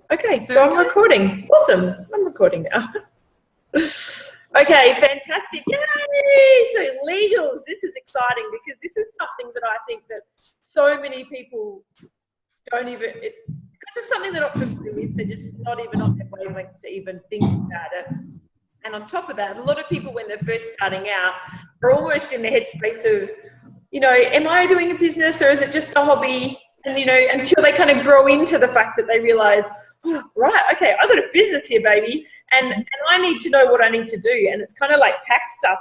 Okay, so I'm recording. Awesome. I'm recording now. Okay, fantastic. Yay! So legals, this is exciting because this is something that I think that so many people don't even, because it's something they're not familiar with, they're just not even on their wavelength to even think about it. And on top of that, a lot of people when they're first starting out are almost in the headspace of, you know, am I doing a business or is it just a hobby? And, you know, until they kind of grow into the fact that they realize, oh, right, okay, I've got a business here, baby, and I need to know what I need to do. And it's kind of like tax stuff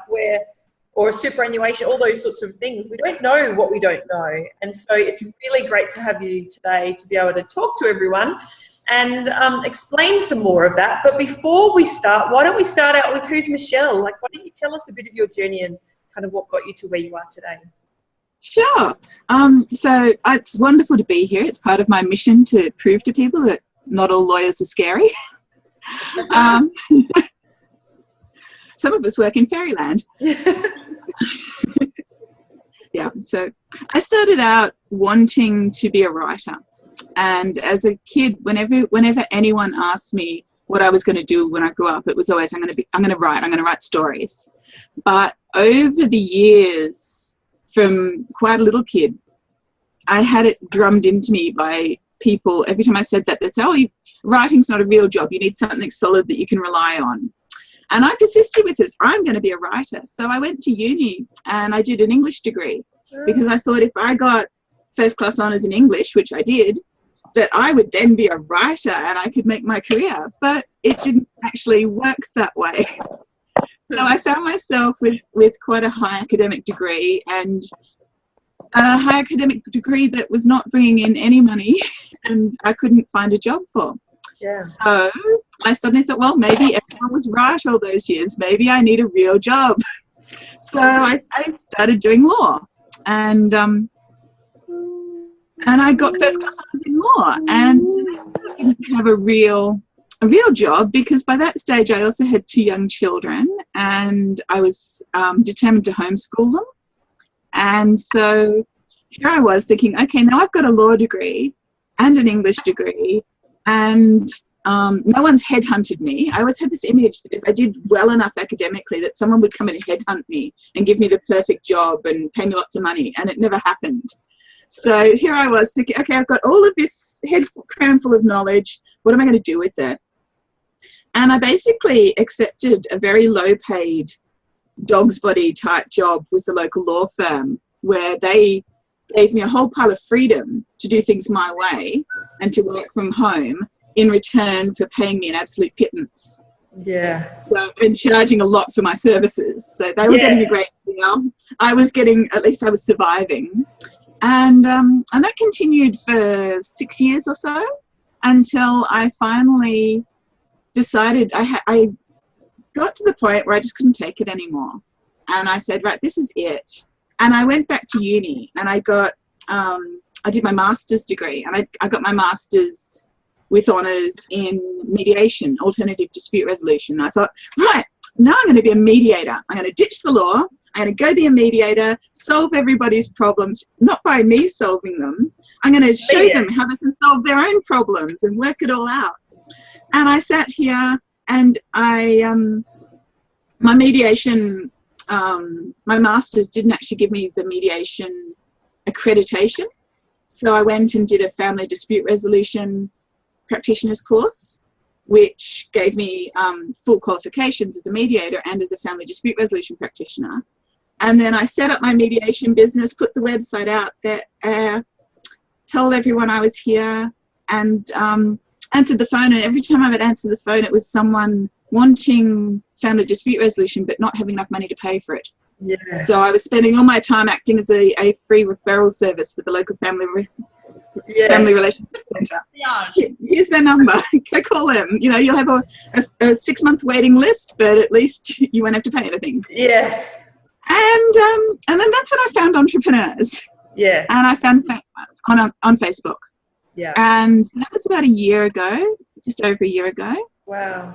or superannuation, all those sorts of things. We don't know what we don't know. And so it's really great to have you today to be able to talk to everyone and explain some more of that. But before we start, why don't we start out with who's Michelle? Like, why don't you tell us a bit of your journey and kind of what got you to where you are today? Sure. So it's wonderful to be here. It's part of my mission to prove to people that not all lawyers are scary. Some of us work in fairyland. Yeah, so I started out wanting to be a writer. And as a kid, whenever anyone asked me what I was going to do when I grew up, it was always, I'm going to write stories. But over the years, from quite a little kid, I had it drummed into me by people. Every time I said that, they'd say, oh, writing's not a real job. You need something solid that you can rely on. And I persisted with this. I'm going to be a writer. So I went to uni and I did an English degree because I thought if I got first class honours in English, which I did, that I would then be a writer and I could make my career. But it didn't actually work that way. So I found myself with quite a high academic degree and a high academic degree that was not bringing in any money and I couldn't find a job for. Yeah. So I suddenly thought, well, maybe everyone was right all those years. Maybe I need a real job. So I started doing law and I got first class honours in law and I still didn't have a real job because by that stage I also had 2 young children and I was determined to homeschool them. And so here I was thinking, okay, now I've got a law degree and an English degree and no one's headhunted me. I always had this image that if I did well enough academically that someone would come in and headhunt me and give me the perfect job and pay me lots of money, and it never happened. So here I was thinking, okay, I've got all of this head cram full of knowledge. What am I going to do with it? And I basically accepted a very low-paid dog's body type job with the local law firm where they gave me a whole pile of freedom to do things my way and to work from home in return for paying me an absolute pittance. Yeah. So, and charging a lot for my services. So they were getting a great deal. I was getting, at least I was surviving. And that continued for 6 years or so until I finally decided I got to the point where I just couldn't take it anymore. And I said, right, this is it. And I went back to uni and I got, I did my master's degree and I got my master's with honours in mediation, alternative dispute resolution. I thought, right, now I'm going to be a mediator. I'm going to ditch the law. I'm going to go be a mediator, solve everybody's problems, not by me solving them. I'm going to show them how they can solve their own problems and work it all out. And I sat here and my mediation, my master's didn't actually give me the mediation accreditation. So I went and did a family dispute resolution practitioner's course, which gave me full qualifications as a mediator and as a family dispute resolution practitioner. And then I set up my mediation business, put the website out there, told everyone I was here and answered the phone. And every time I would answer the phone, it was someone wanting family dispute resolution but not having enough money to pay for it. Yeah. So I was spending all my time acting as a free referral service with the local family relationship centre. Here's their number. Go call them. You know, you'll have a 6-month waiting list, but at least you won't have to pay anything. Yes. And then that's when I found entrepreneurs. Yeah. And I found on Facebook. Yeah. And that was about a year ago, just over a year ago. Wow.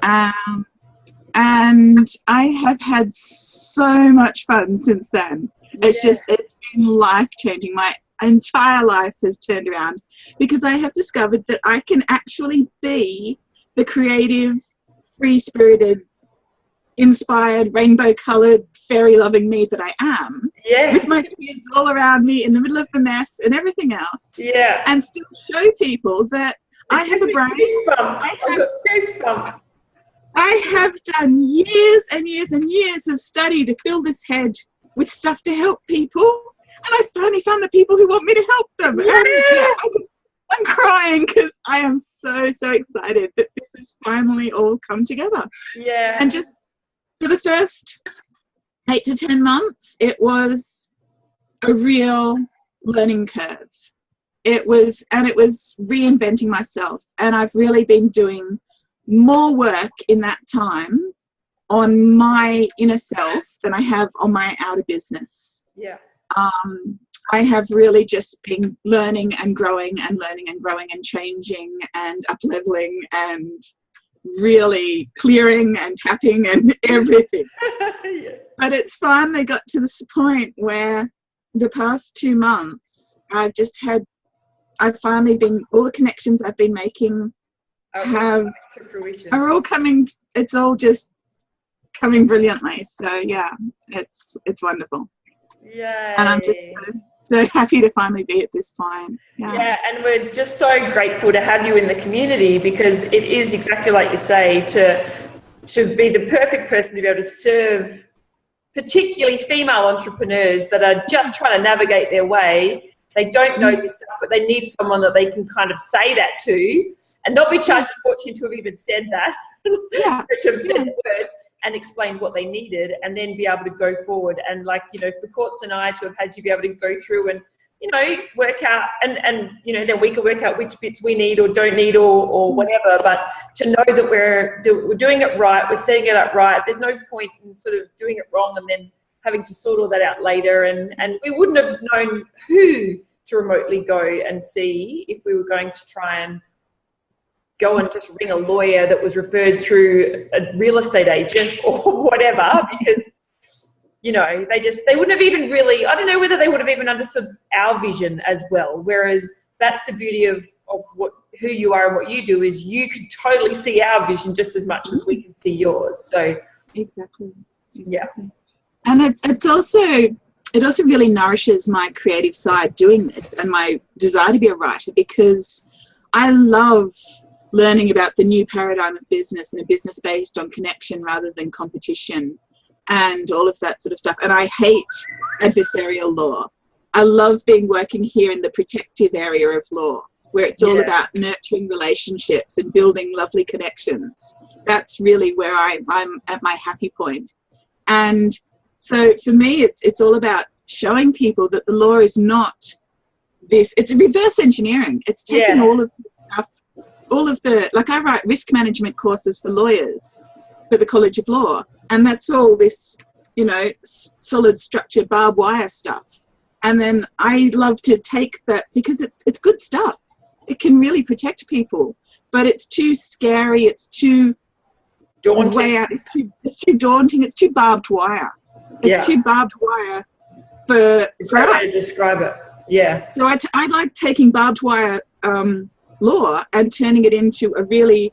And I have had so much fun since then. It's been life-changing. entire life has turned around, because I have discovered that I can actually be the creative, free-spirited, inspired, rainbow-coloured, fairy-loving me that I am, with my kids all around me in the middle of the mess and everything else, and still show people that I have a brain. I have done years and years and years of study to fill this head with stuff to help people, and I finally found the people who want me to help them. And I'm crying because I am so excited that this has finally all come together. And just for the first 8 to 10 months, it was a real learning curve. It was reinventing myself, and I've really been doing more work in that time on my inner self than I have on my outer business. I have really just been learning and growing and learning and growing and changing and up-leveling and really clearing and tapping and everything. But it's finally got to this point where the past 2 months I've finally been, all the connections I've been making are all coming, it's all just coming brilliantly. So yeah, it's wonderful. And I'm just so happy to finally be at this point. And we're just so grateful to have you in the community, because it is exactly like you say, to be the perfect person to be able to serve particularly female entrepreneurs that are just trying to navigate their way. They don't know your stuff, but they need someone that they can kind of say that to and not be charged a fortune to have even said that, to have said the words and explain what they needed, and then be able to go forward. And like, you know, for Courts and I to have had you be able to go through and, you know, work out and you know, then we can work out which bits we need or don't need or whatever, but to know that we're doing it right, we're setting it up right. There's no point in sort of doing it wrong and then having to sort all that out later. And we wouldn't have known who to remotely go and see if we were going to try and go and just ring a lawyer that was referred through a real estate agent or whatever, because, you know, they wouldn't have even really, I don't know whether they would have even understood our vision as well. Whereas that's the beauty of who you are and what you do, is you can totally see our vision just as much as we can see yours. So exactly. And it also really nourishes my creative side doing this, and my desire to be a writer, because I love learning about the new paradigm of business and a business based on connection rather than competition and all of that sort of stuff. And I hate adversarial law. I love working here in the protective area of law, where it's all about nurturing relationships and building lovely connections. That's really where I'm at my happy point. And so for me, it's all about showing people that the law is not this, it's a reverse engineering. It's taking all of the stuff, like I write risk management courses for lawyers for the College of Law, and that's all this, you know, solid structure barbed wire stuff. And then I love to take that, because it's good stuff. It can really protect people, but it's too scary. It's too daunting. Way out. It's too daunting. It's too barbed wire. It's too barbed wire for us. To describe it. So I like taking barbed wire law and turning it into a really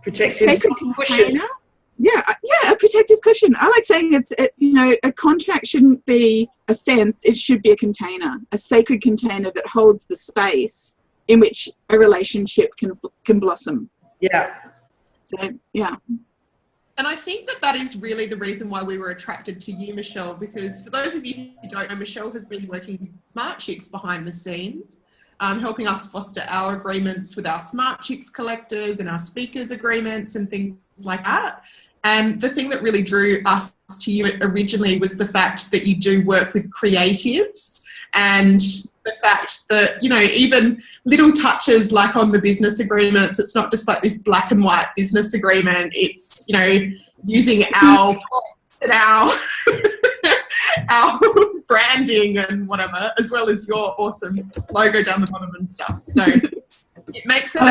protective cushion. A protective cushion. I like saying you know, a contract shouldn't be a fence. It should be a container, a sacred container that holds the space in which a relationship can blossom. So And I think that is really the reason why we were attracted to you, Michelle, because for those of you who don't know, Michelle has been working with Smart Chicks behind the scenes, helping us foster our agreements with our Smart Chicks collectors and our speakers agreements and things like that. And the thing that really drew us to you originally was the fact that you do work with creatives, and the fact that, you know, even little touches like on the business agreements, it's not just like this black and white business agreement. It's, you know, using our and our branding and whatever, as well as your awesome logo down the bottom and stuff. So it makes it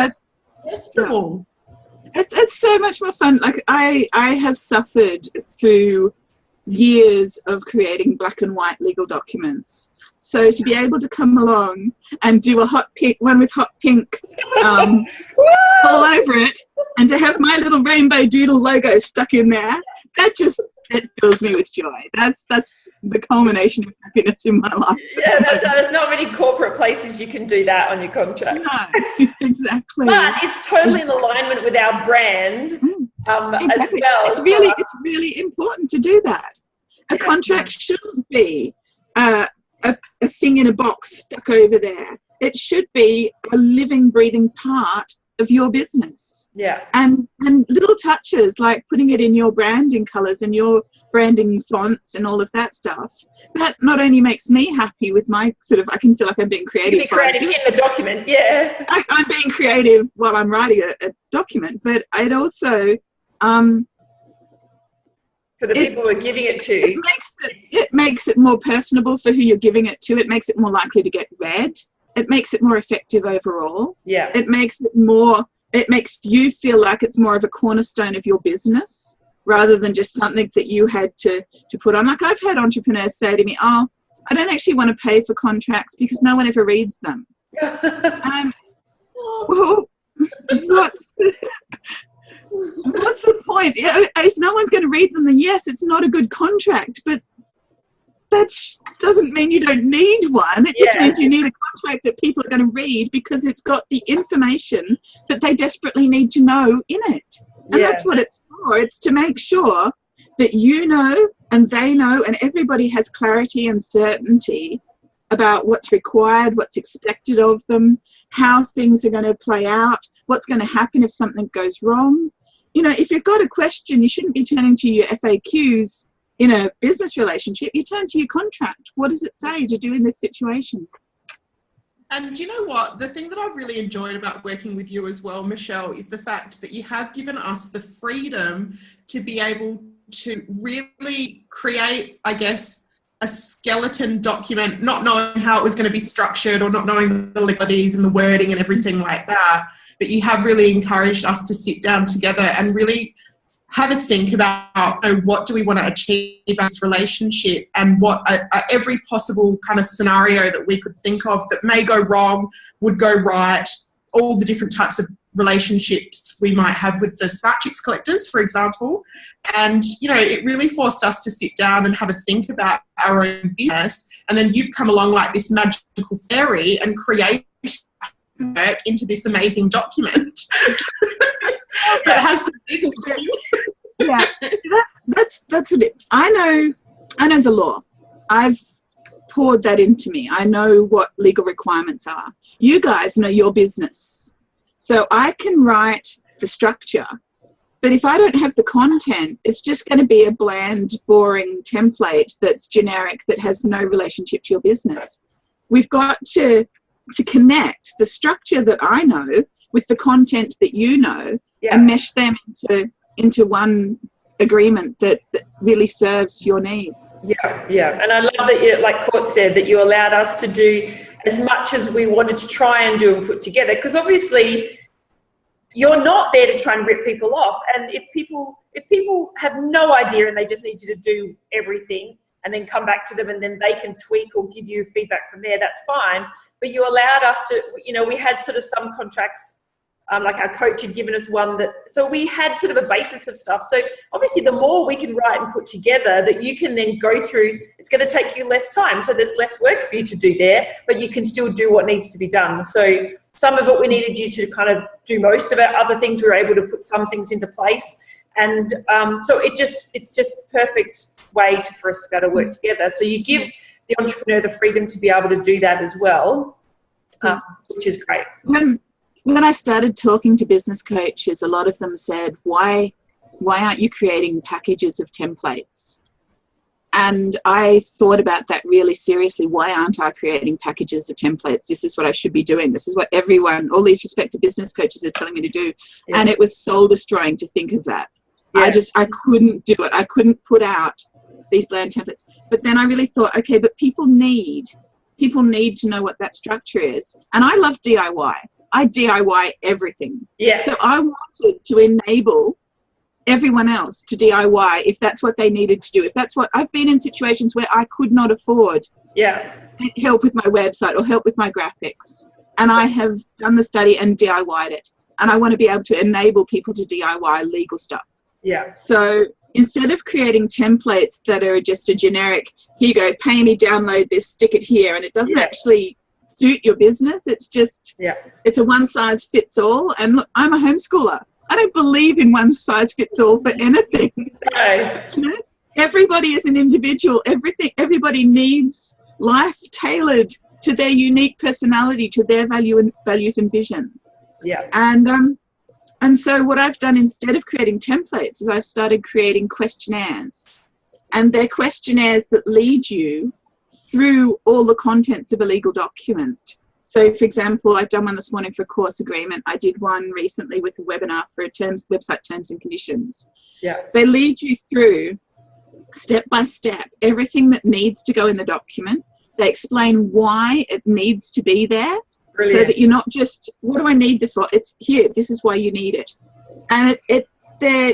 accessible. It's so much more fun. Like I have suffered through years of creating black and white legal documents, So to be able to come along and do a hot pink one with hot pink all over it, and to have my little rainbow doodle logo stuck in there, that fills me with joy. That's the culmination of happiness in my life. Yeah, there's not many corporate places you can do that on your contract. No, exactly. But it's totally in alignment with our brand exactly. as well. It's really important to do that. A contract shouldn't be a thing in a box stuck over there. It should be a living, breathing part of your business. Yeah. And little touches like putting it in your branding colours and your branding fonts and all of that stuff, that not only makes me happy with my I can feel like I'm being creative. You can be creative in the document, yeah. I'm being creative while I'm writing a document, but it also... for the people who are giving it to. It makes it more personable for who you're giving it to. It makes it more likely to get read. It makes it more effective overall. Yeah. It makes you feel like it's more of a cornerstone of your business rather than just something that you had to put on. Like I've had entrepreneurs say to me, oh, I don't actually want to pay for contracts because no one ever reads them. Well, what's the point? If no one's going to read them, then yes, it's not a good contract, but that doesn't mean you don't need one. It just means you need a contract that people are going to read because it's got the information that they desperately need to know in it. And that's what it's for. It's to make sure that you know and they know and everybody has clarity and certainty about what's required, what's expected of them, how things are going to play out, what's going to happen if something goes wrong. You know, if you've got a question, you shouldn't be turning to your FAQs in a business relationship. You turn to your contract. What does it say to do in this situation? And you know what? The thing that I've really enjoyed about working with you as well, Michelle, is the fact that you have given us the freedom to be able to really create, I guess, a skeleton document, not knowing how it was going to be structured or not knowing the legalities and the wording and everything like that. But you have really encouraged us to sit down together and really have a think about, you know, what do we want to achieve in this relationship and what every possible kind of scenario that we could think of that may go wrong, would go right, all the different types of relationships we might have with the Smart Chicks collectors, for example. And, you know, it really forced us to sit down and have a think about our own business. And then you've come along like this magical fairy and created work into this amazing document that has some legal things. Yeah, that's what it. I know the law. I've poured that into me. I know what legal requirements are. You guys know your business, so I can write the structure. But if I don't have the content, it's just going to be a bland, boring template that's generic that has no relationship to your business. We've got to connect the structure that I know with the content that you know and mesh them into one agreement that really serves your needs. Yeah. And I love that you, like Court said, that you allowed us to do as much as we wanted to try and do and put together, because obviously you're not there to try and rip people off. And if people have no idea and they just need you to do everything and then come back to them and then they can tweak or give you feedback from there, that's fine. But you allowed us to, you know, we had sort of some contracts, like our coach had given us one that, so we had sort of a basis of stuff. So obviously the more we can write and put together that you can then go through, it's going to take you less time. So there's less work for you to do there, but you can still do what needs to be done. So some of it we needed you to kind of do most of it. Other things we were able to put some things into place. And so it's just perfect way for us to be able to work together. So you give the entrepreneur the freedom to be able to do that as well, which is great. When I started talking to business coaches, a lot of them said, why aren't you creating packages of templates? And I thought about that really seriously. Why aren't I creating packages of templates? This is what I should be doing. This is what all these respected business coaches are telling me to do. Yeah. And it was soul destroying to think of that. Yeah. I couldn't do it. I couldn't put out these bland templates. But then I really thought, okay, but people need to know what that structure is. And I love DIY. I DIY everything. Yeah. So I wanted to enable everyone else to DIY if that's what they needed to do. If that's what I've been in situations where I could not afford help with my website or help with my graphics. And I have done the study and DIY'd it. And I want to be able to enable people to DIY legal stuff. Yeah. So instead of creating templates that are just a generic, here you go, pay me, download this, stick it here, and it doesn't actually suit your business. It's just, it's a one size fits all. And look, I'm a homeschooler. I don't believe in one size fits all for anything. No. You know? Everybody is an individual. Everybody needs life tailored to their unique personality, to their values and vision. Yeah. And so what I've done instead of creating templates is I've started creating questionnaires. And they're questionnaires that lead you through all the contents of a legal document. So, for example, I've done one this morning for a course agreement. I did one recently with a webinar for website terms and conditions. Yeah. They lead you through, step by step, everything that needs to go in the document. They explain why it needs to be there. Brilliant. So that you're not just, what do I need this for? It's here, this is why you need it. And they're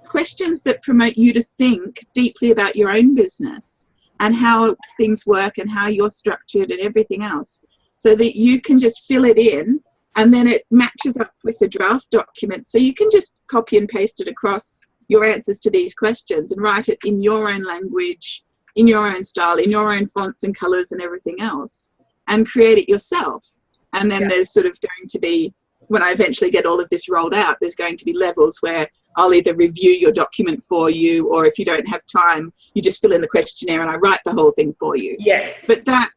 questions that promote you to think deeply about your own business and how things work and how you're structured and everything else, so that you can just fill it in and then it matches up with the draft document. So you can just copy and paste it across your answers to these questions and write it in your own language, in your own style, in your own fonts and colors and everything else, and create it yourself. And then there's sort of going to be, when I eventually get all of this rolled out, there's going to be levels where I'll either review your document for you, or if you don't have time, you just fill in the questionnaire and I write the whole thing for you. Yes. But that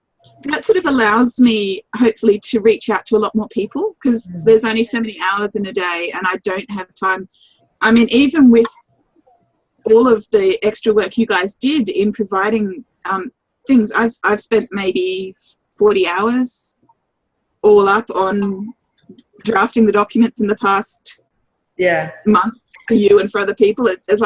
sort of allows me, hopefully, to reach out to a lot more people, because there's only so many hours in a day and I don't have time. I mean, even with all of the extra work you guys did in providing things, I've spent maybe 40 hours all up on drafting the documents in the past month for you and for other people. It's a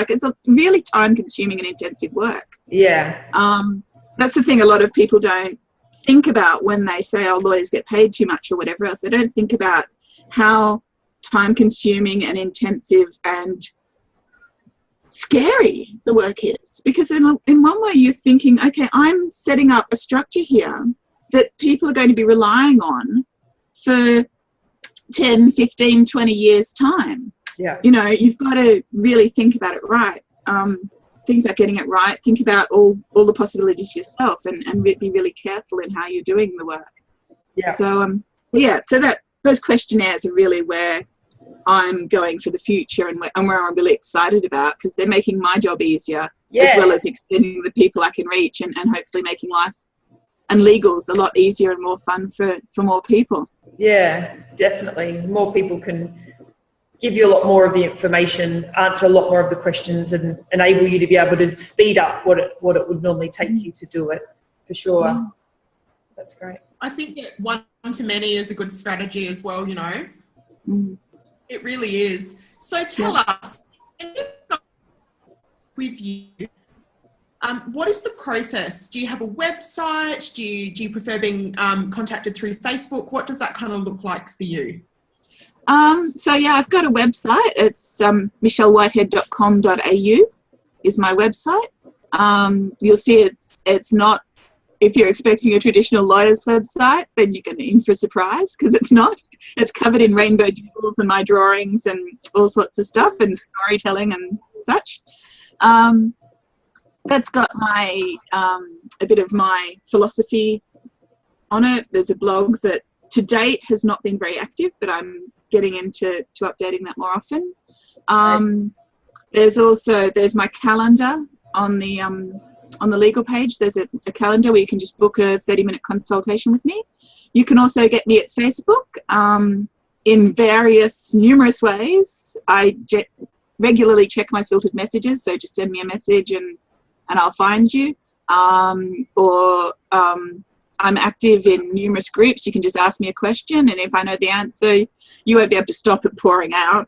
really time consuming and intensive work. That's the thing a lot of people don't think about when they say, oh, lawyers get paid too much or whatever else. They don't think about how time consuming and intensive and scary the work is, because in one way you're thinking, okay, I'm setting up a structure here that people are going to be relying on for 10, 15, 20 years time. You know, you've got to really think about it right. Think about getting it right. Think about all the possibilities yourself, and be really careful in how you're doing the work. So that those questionnaires are really where I'm going for the future, and where I'm really excited about, because they're making my job easier, as well as extending the people I can reach, and hopefully making life and legals a lot easier and more fun for more people. Yeah, definitely. More people can give you a lot more of the information, answer a lot more of the questions, and enable you to be able to speed up what it would normally take you to do it, for sure. That's great. I think that one-to-many is a good strategy as well, you know. It really is. So tell us, with you, what is the process? Do you have a website? Do you prefer being contacted through Facebook? What does that kind of look like for you? So yeah, I've got a website. It's michellewhitehead.com.au is my website. You'll see it's not, if you're expecting a traditional lawyer's website, then you're going to in for a surprise, because it's not. It's covered in rainbow doodles and my drawings and all sorts of stuff and storytelling and such. That's got my a bit of my philosophy on it. There's a blog that to date has not been very active, but I'm getting into updating that more often. There's my calendar on the legal page. There's a calendar where you can just book a 30-minute consultation with me. You can also get me at Facebook in numerous ways. I regularly check my filtered messages, so just send me a message and I'll find you. I'm active in numerous groups. You can just ask me a question, and if I know the answer, you won't be able to stop it pouring out.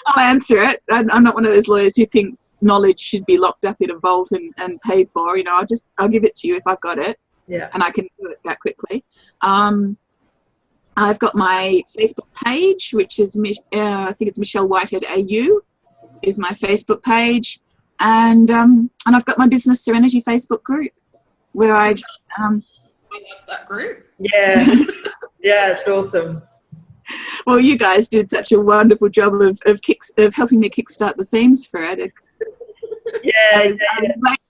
I'll answer it. I'm not one of those lawyers who thinks knowledge should be locked up in a vault and paid for. You know, I'll give it to you if I've got it, and I can do it that quickly. I've got my Facebook page, which is I think it's Michelle Whitehead AU is my Facebook page, and I've got my Business Serenity Facebook group. where I love that group. Yeah. Yeah, it's awesome. well, you guys did such a wonderful job of helping me kickstart the themes for it. I was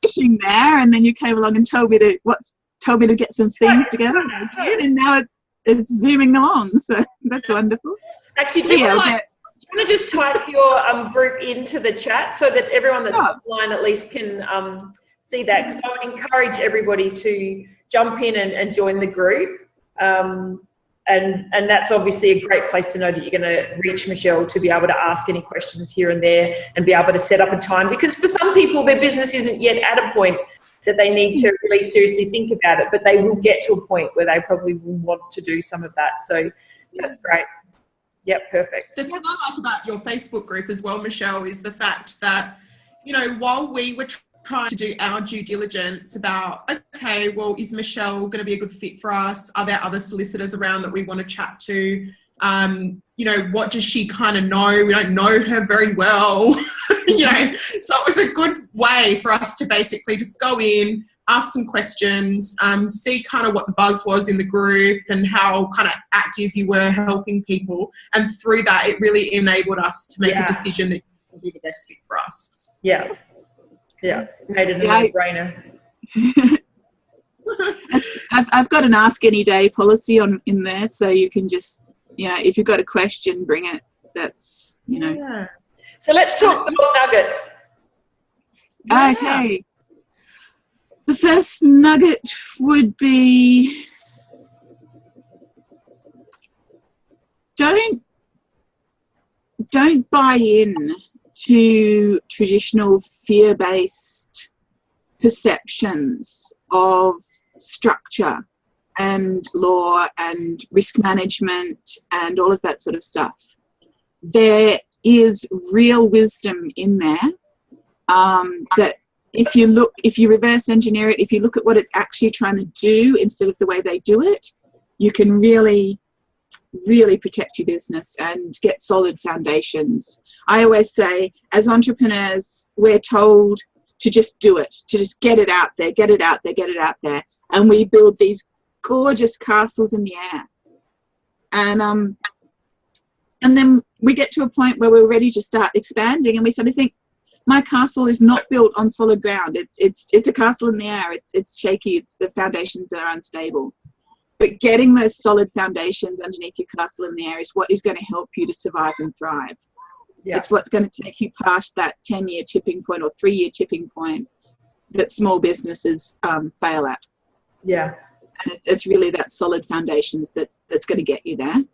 waiting there, and then you came along and told me to get some themes together, and I did, and now it's zooming along. So that's wonderful. Actually, do you want to just type your group into the chat so that everyone that's online at least can see that? Because I would encourage everybody to jump in and join the group. And that's obviously a great place to know that you're going to reach Michelle to be able to ask any questions here and there and be able to set up a time. Because for some people, their business isn't yet at a point that they need to really seriously think about it, but they will get to a point where they probably will want to do some of that. So that's great. Yep, perfect. The thing I like about your Facebook group as well, Michelle, is the fact that, you know, while we were trying to do our due diligence about, okay, well, is Michelle going to be a good fit for us? Are there other solicitors around that we want to chat to? You know, what does she kind of know? We don't know her very well, you know. So it was a good way for us to basically just go in, ask some questions, see kind of what the buzz was in the group and how kind of active you were helping people. And through that, it really enabled us to make a decision that would be the best fit for us. Yeah. Yeah, made it a no-brainer. I've got an ask any day policy in there, so you can just, you know, if you've got a question, bring it. That's, you know. Yeah. So let's talk the nuggets. Yeah. Okay. The first nugget would be don't buy in to traditional fear-based perceptions of structure and law and risk management and all of that sort of stuff. There is real wisdom in there that if you reverse engineer it, if you look at what it's actually trying to do instead of the way they do it, you can really protect your business and get solid foundations. I always say, as entrepreneurs, we're told to just do it, to just get it out there, get it out there, get it out there. And we build these gorgeous castles in the air. And then we get to a point where we're ready to start expanding, and we suddenly think, my castle is not built on solid ground. It's a castle in the air. It's shaky. The foundations are unstable. But getting those solid foundations underneath your castle in the air is what is going to help you to survive and thrive. Yeah. It's what's going to take you past that 10-year tipping point or 3-year tipping point that small businesses fail at. Yeah. And it's really that solid foundations that's going to get you there.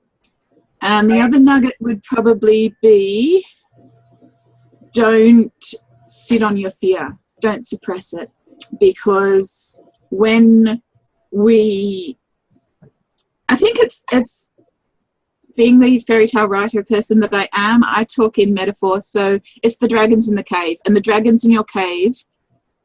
And the other nugget would probably be, don't sit on your fear. Don't suppress it. Because I think it's being the fairy tale writer person that I am, I talk in metaphor. So it's the dragons in the cave, and the dragons in your cave,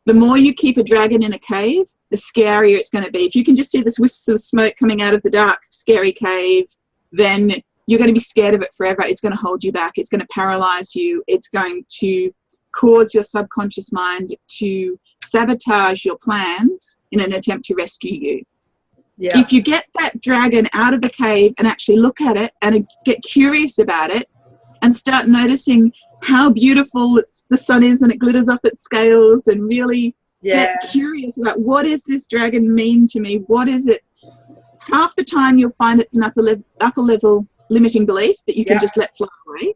the more you keep a dragon in a cave, the scarier it's going to be. If you can just see the whiffs of smoke coming out of the dark, scary cave, then you're going to be scared of it forever. It's going to hold you back. It's going to paralyze you. It's going to cause your subconscious mind to sabotage your plans in an attempt to rescue you. Yeah. If you get that dragon out of the cave and actually look at it and get curious about it and start noticing how beautiful the sun is and it glitters off its scales, and really get curious about, what does this dragon mean to me? What is it? Half the time you'll find it's an upper level limiting belief that you can just let fly away.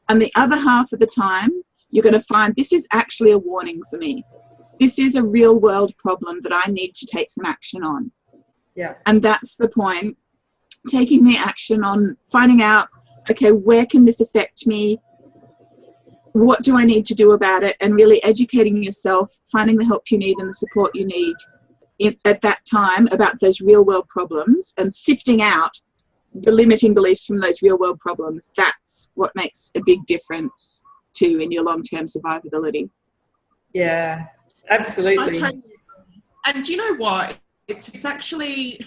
And the other half of the time, you're going to find this is actually a warning for me. This is a real world problem that I need to take some action on. Yeah. And that's the point, taking the action on finding out, okay, where can this affect me? What do I need to do about it? And really educating yourself, finding the help you need and the support you need at that time about those real world problems, and sifting out the limiting beliefs from those real world problems. That's what makes a big difference too in your long-term survivability. Yeah, absolutely. And do you know what? It's actually,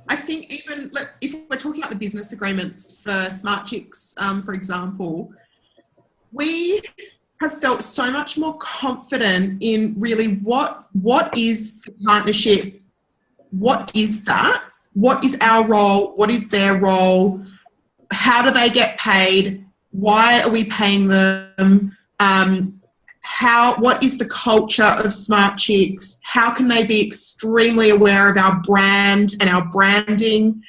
I think, even if we're talking about the business agreements for Smart Chicks, for example, we have felt so much more confident in really what is the partnership, what is that, what is our role, what is their role, how do they get paid, why are we paying them, what is the culture of Smart Chicks, how can they be extremely aware of our brand and our branding,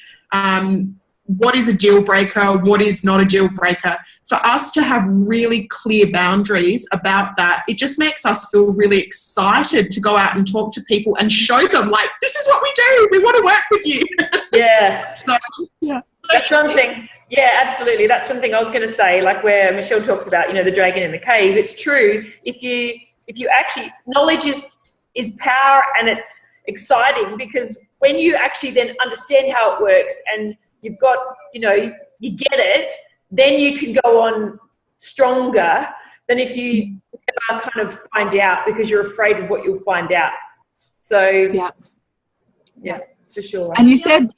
what is a deal breaker, what is not a deal breaker. For us to have really clear boundaries about that, it just makes us feel really excited to go out and talk to people and show them, like, this is what we do, we want to work with you. Yeah. So, yeah. That's one thing. Yeah, absolutely. That's one thing I was going to say, like where Michelle talks about, the dragon in the cave. It's true. If you actually, knowledge is power, and it's exciting because when you actually then understand how it works and you've got, you get it, then you can go on stronger than if you kind of find out because you're afraid of what you'll find out. So, yeah. For sure. And you said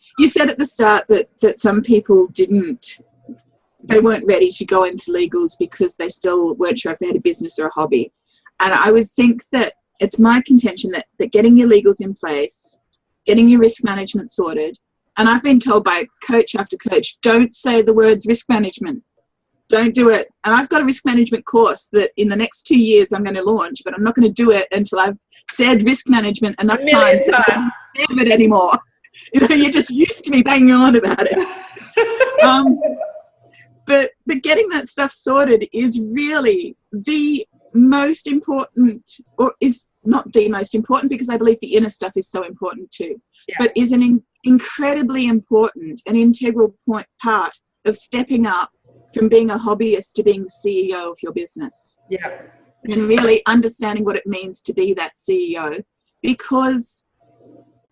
at the start that some people they weren't ready to go into legals because they still weren't sure if they had a business or a hobby. And I would think that it's my contention that getting your legals in place, getting your risk management sorted, and I've been told by coach after coach, don't say the words risk management. Don't do it. And I've got a risk management course that in the next 2 years I'm going to launch, but I'm not going to do it until I've said risk management enough times that I don't have it anymore. You're just used to me banging on about it. But getting that stuff sorted is really the most important, or is not the most important, because I believe the inner stuff is so important too, but is an incredibly important and integral part of stepping up from being a hobbyist to being the CEO of your business. Yeah. And really understanding what it means to be that CEO, because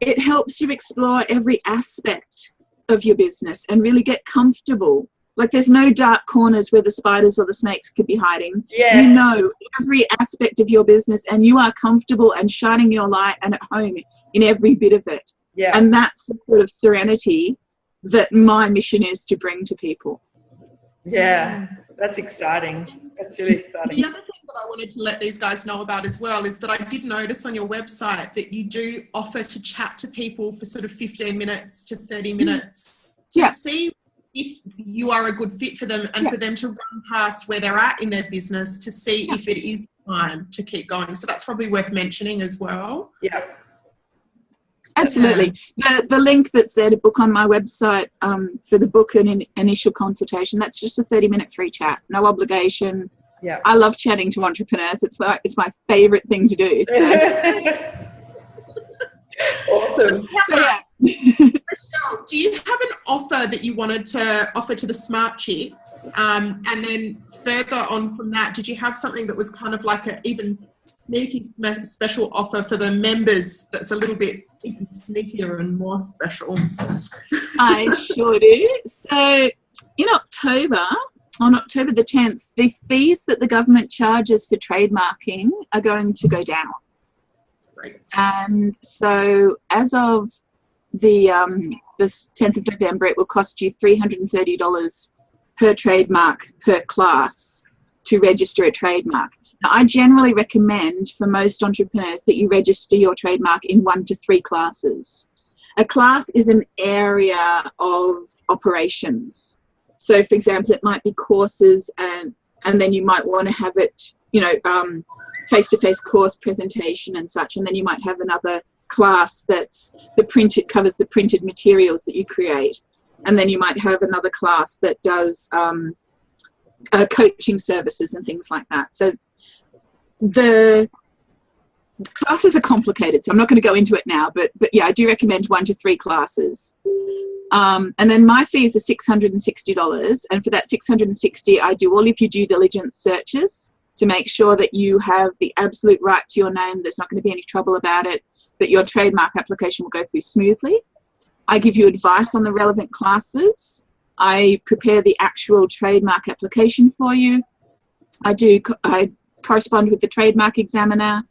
it helps you explore every aspect of your business and really get comfortable. Like there's no dark corners where the spiders or the snakes could be hiding. Yes. You know every aspect of your business and you are comfortable and shining your light and at home in every bit of it. Yeah. And that's the sort of serenity that my mission is to bring to people. Yeah, that's exciting. That's really exciting. The other thing that I wanted to let these guys know about as well is that I did notice on your website that you do offer to chat to people for sort of 15 minutes to 30 minutes to see if you are a good fit for them and for them to run past where they're at in their business to see if it is time to keep going. So that's probably worth mentioning as well. Yeah. Absolutely. The link that's there to book on my website for the book and initial consultation, that's just a 30-minute free chat, no obligation. Yeah. I love chatting to entrepreneurs. It's my favorite thing to do. So. Awesome. So tell us, Michelle, do you have an offer that you wanted to offer to the Smart Chick? And then further on from that, did you have something that was kind of like an even sneaky special offer for the members that's a little bit even sneakier and more special? I sure do. So in October, on October the 10th, the fees that the government charges for trademarking are going to go down. Great. And so as of the 10th of November, it will cost you $330 per trademark per class to register a trademark. Now, I generally recommend for most entrepreneurs that you register your trademark in 1 to 3 classes. A class is an area of operations. So, for example, it might be courses and then you might want to have it, face-to-face course presentation and such, and then you might have another class that's covers the printed materials that you create, and then you might have another class that does coaching services and things like that. So the classes are complicated, so I'm not going to go into it now, but yeah, I do recommend 1 to 3 classes. And then my fees are $660, and for that $660, I do all of your due diligence searches to make sure that you have the absolute right to your name, there's not going to be any trouble about it, that your trademark application will go through smoothly. I give you advice on the relevant classes. I prepare the actual trademark application for you. I correspond with the trademark examiner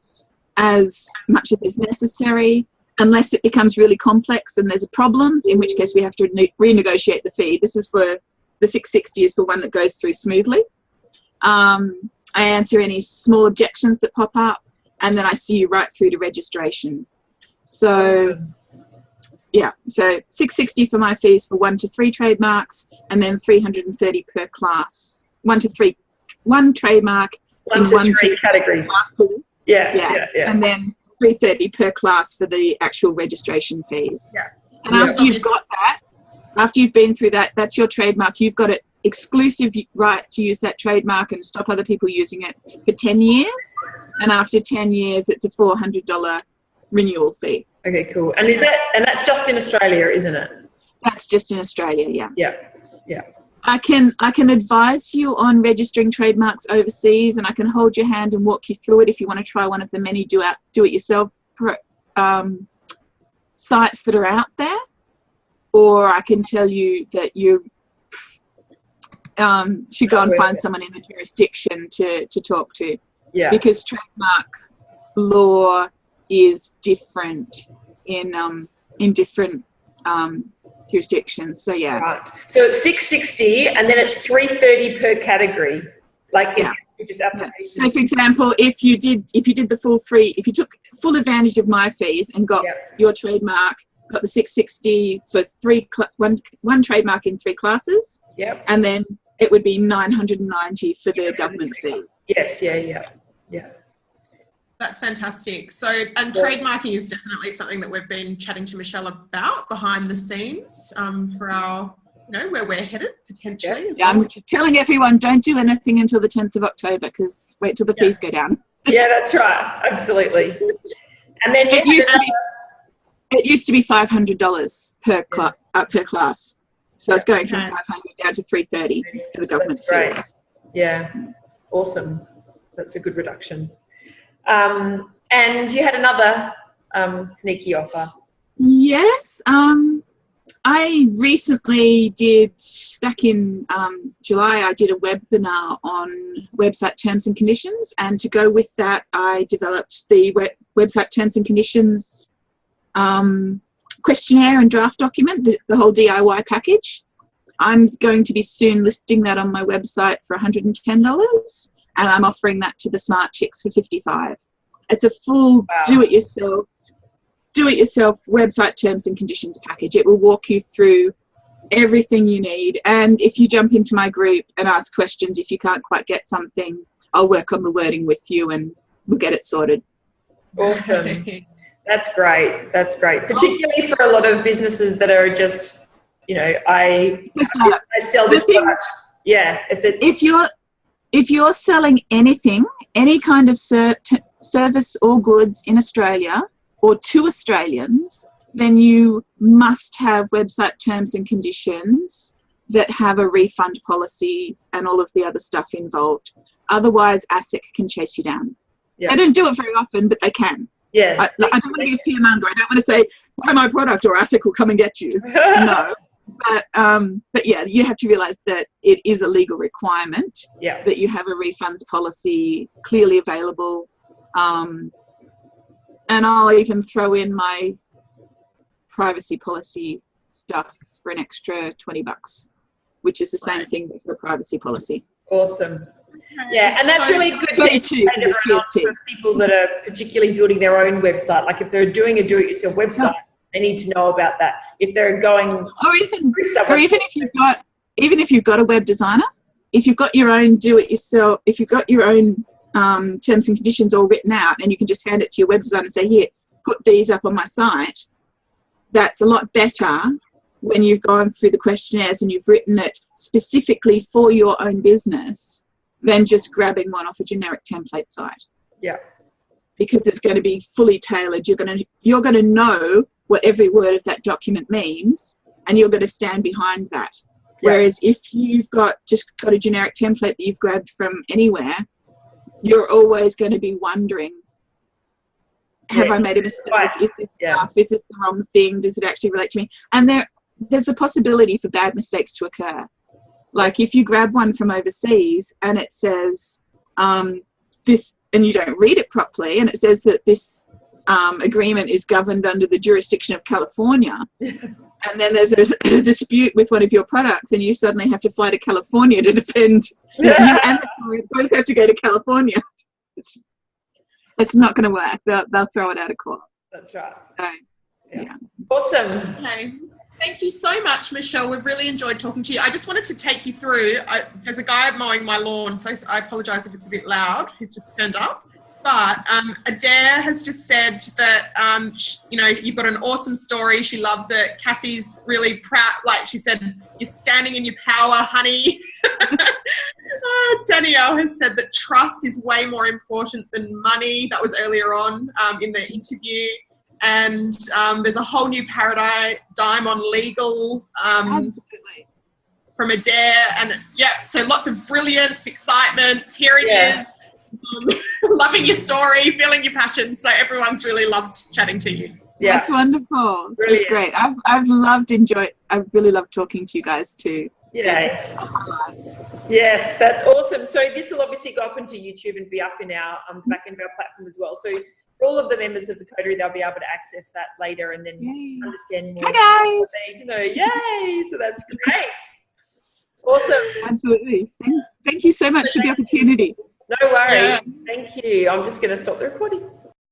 as much as is necessary, unless it becomes really complex and there's problems, in which case we have to renegotiate the fee. This is for the $660 is for one that goes through smoothly. I answer any small objections that pop up, and then I see you right through to registration. So Awesome. yeah, so $660 for my fees for 1 to 3 trademarks, and then $330 per class. 1 trademark 1 in to 1 3 to categories. classes. Yeah. And then $330 per class for the actual registration fees. Yeah. And after you've got that, after you've been through that, that's your trademark. You've got an exclusive right to use that trademark and stop other people using it for 10 years. And after 10 years, it's a $400 renewal fee. Okay, cool. And that's just in Australia, isn't it? That's just in Australia, yeah. Yeah. I can advise you on registering trademarks overseas, and I can hold your hand and walk you through it if you want to try one of the many do-it-yourself sites that are out there. Or I can tell you that you should go and find someone in the jurisdiction to talk to. Yeah. Because trademark law is different in different jurisdictions. So yeah. Right. So it's $660, and then it's $330 per category. Like just application. So for example, if you did the full if you took full advantage of my fees and got your trademark, got the $660 for one trademark in 3 classes. Yep. And then it would be $990 for the government fee. Yes. Yeah. That's fantastic. So, and trademarking is definitely something that we've been chatting to Michelle about behind the scenes for our, where we're headed potentially. Yes. I'm telling everyone, don't do anything until the 10th of October, because wait till the fees go down. Yeah, that's right. Absolutely. And then it used to be $500 per class. So it's going from $500 down to $330 for the government fees. Yeah. Awesome. That's a good reduction. And you had another sneaky offer. Yes. I recently did, back in July, I did a webinar on website terms and conditions. And to go with that, I developed the website terms and conditions questionnaire and draft document, the whole DIY package. I'm going to be soon listing that on my website for $110. And I'm offering that to the Smart Chicks for $55. It's a full do-it-yourself website terms and conditions package. It will walk you through everything you need. And if you jump into my group and ask questions, if you can't quite get something, I'll work on the wording with you and we'll get it sorted. Awesome. That's great. Particularly for a lot of businesses that are just, I sell this product. Yeah. If you're selling anything, any kind of service or goods in Australia or to Australians, then you must have website terms and conditions that have a refund policy and all of the other stuff involved. Otherwise, ASIC can chase you down. Yeah. They don't do it very often, but they can. Yeah. I don't want to be a fearmonger. I don't want to say, buy my product or ASIC will come and get you. No. But yeah, you have to realise that it is a legal requirement that you have a refunds policy clearly available. And I'll even throw in my privacy policy stuff for an extra $20, which is the same thing for a privacy policy. Awesome. Yeah, and that's really good to educate everyone else, for people that are particularly building their own website. Like if they're doing a do-it-yourself website, they need to know about that. If they're going, or even if you've got a web designer, if you've got your own do-it-yourself, if you've got your own terms and conditions all written out, and you can just hand it to your web designer and say, here, put these up on my site. That's a lot better when you've gone through the questionnaires and you've written it specifically for your own business than just grabbing one off a generic template site. Yeah. Because it's going to be fully tailored. You're going to know what every word of that document means, and you're going to stand behind that. Yeah. Whereas if you've just got a generic template that you've grabbed from anywhere, you're always going to be wondering, have I made a mistake? Is this enough? Is this the wrong thing? Does it actually relate to me? And there's a possibility for bad mistakes to occur. Like if you grab one from overseas and it says this, and you don't read it properly, and it says that this agreement is governed under the jurisdiction of California, and then there's a dispute with one of your products, and you suddenly have to fly to California to defend. You and the client both have to go to California. It's not going to work. They'll throw it out of court. That's right. So, yeah. Awesome. Okay. Thank you so much, Michelle. We've really enjoyed talking to you. I just wanted to take you through. There's a guy mowing my lawn, so I apologise if it's a bit loud. He's just turned up. But Adair has just said that, you've got an awesome story. She loves it. Cassie's really proud. Like she said, you're standing in your power, honey. Danielle has said that trust is way more important than money. That was earlier on in the interview. And there's a whole new paradigm on legal Absolutely. from Adair. And so lots of brilliance, excitement. Here it is. Loving your story, feeling your passion. So everyone's really loved chatting to you. Yeah. That's wonderful. Brilliant. That's great. I've really loved talking to you guys too. Yes, that's awesome. So this will obviously go up into YouTube and be up in our back into our platform as well. So for all of the members of the Coterie, they'll be able to access that later and then understand more. Hi guys. Yay! So that's great. Awesome. Absolutely. Thank you so much for the opportunity. No worries. Thank you. I'm just going to stop the recording.